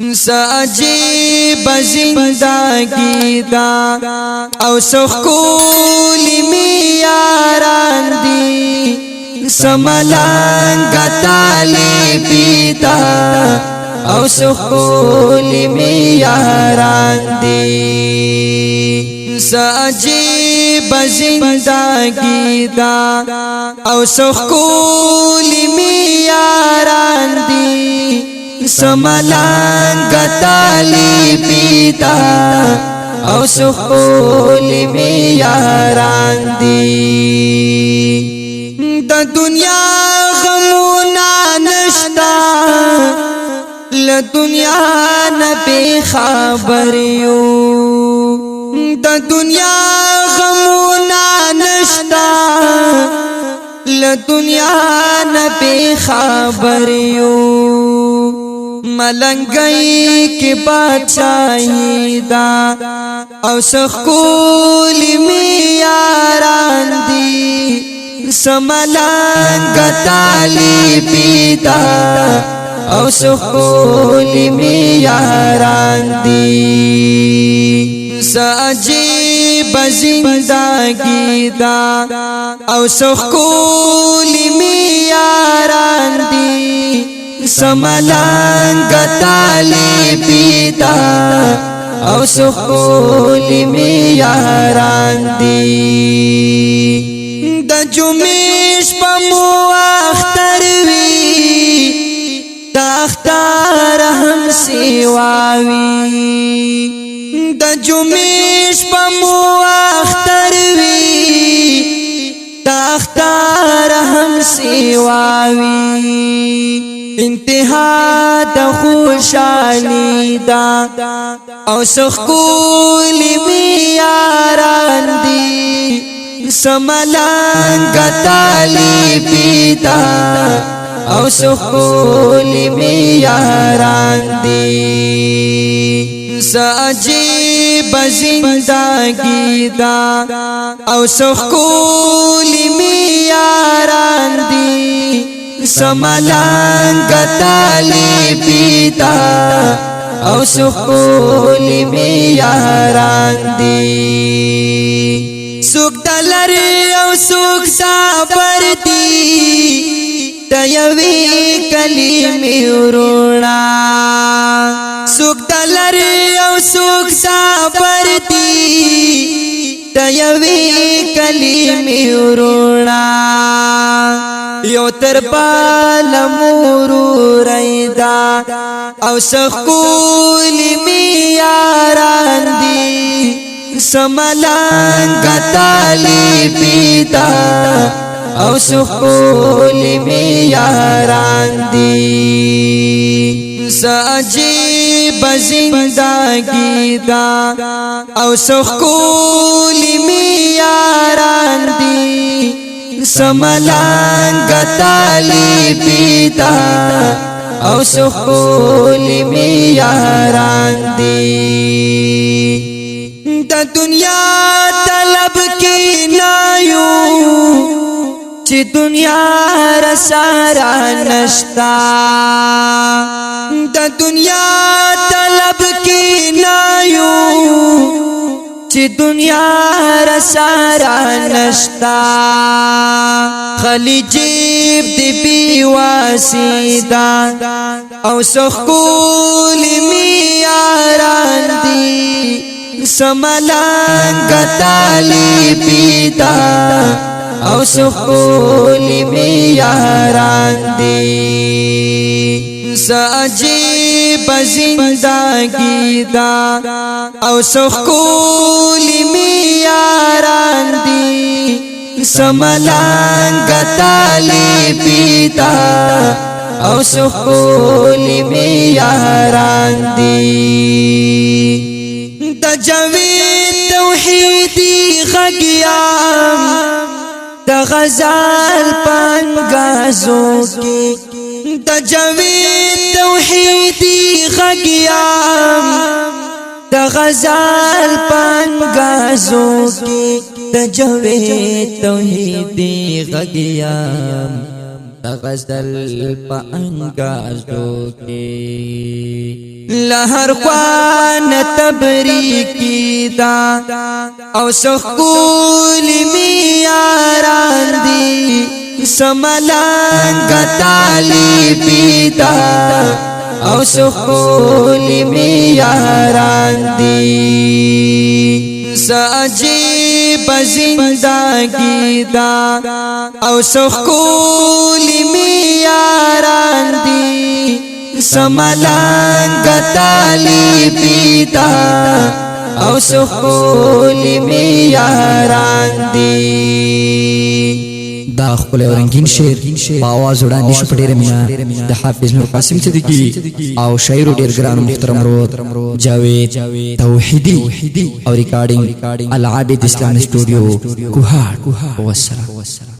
عجیب زندگی دا او سخولی می یاران دی سملنگ طالبی دا او سخولی می یاران دی عجیب زندگی دا او سخولی می یاران دی سملنگ طالبی دا او سخولی می یاران دی دا دنیا غمونا نشتا لدنیا نبی خبریو دا دنیا غمونا نشتا لدنیا نبی خبریو ملنگئی کی بادشاہی دا او سخولی می یاران دی سملنگ طالبی دا او سخولی می یاران دی عجیب زندگی دا او سخولی می یاران دی سملنگ طالبی دا او سخولی می یاران دی دا جمیش پا مو اختر وی دا اختار ہم سیواوی دا جمیش پا مو اختر وی دا اختار ہم سیواوی انتہا دا خوشحالی دا او سخولی می یاران دی سملنگ طالبی دا او سخولی می یاران دی عجیب زندگی دا او سخولی می یاران دی سملنگ طالبی دا او سخولی می یاران دی سوک دلری او سوک صبر دی دیوی کلمی ورونا سوک دلری او سوک صبر دی دیوی کلمی ورونا یو تر پال مورو ریدا او سخولی می یاران دی سملنگ طالبی دا او سخولی می یاران دی عجیب زندگی دا او سخولی می یاران دی سملنگ طالبی دا او سخولی می یاران دی دا دنیا طلب کی نایو چی دنیا رسارا نشتا دا دنیا طلب کی نایو چی دنیا رسارا نشتا خلی جیب دی بیواسی دا او سخولی می یاران دی سملنگ طالبی دا او سخولی می یاران دی عجیب زندگی دا او سخولی می یاران دی سملنگ طالبی دا او سخولی می یاران دی دا جاوید توحیدی غگیام دا غزال پانگازو کی دا جاوید توحیدی غگیام دا غزال پانگازو کی دا جاوید توحیدی غگیام دا غزال پانگازو کی لهر خوان تبریکی دا او سخکول میاران دی سملنگ طالبی دا او سخکول میاران دی سعجیب زندگی دا او سخکول میاران دی سملنگ طالبی دا او سخول میاران دی دا خپل رنگین شعر په आवाज وړاندې شو په ډېره مینه د حافظ نور قاسم صدیقی او شاعر ډېر ګران محترم ورور جاوید توحیدی او ریکارډینګ العابد اسلام سټوډیو کوهاټ والسلام.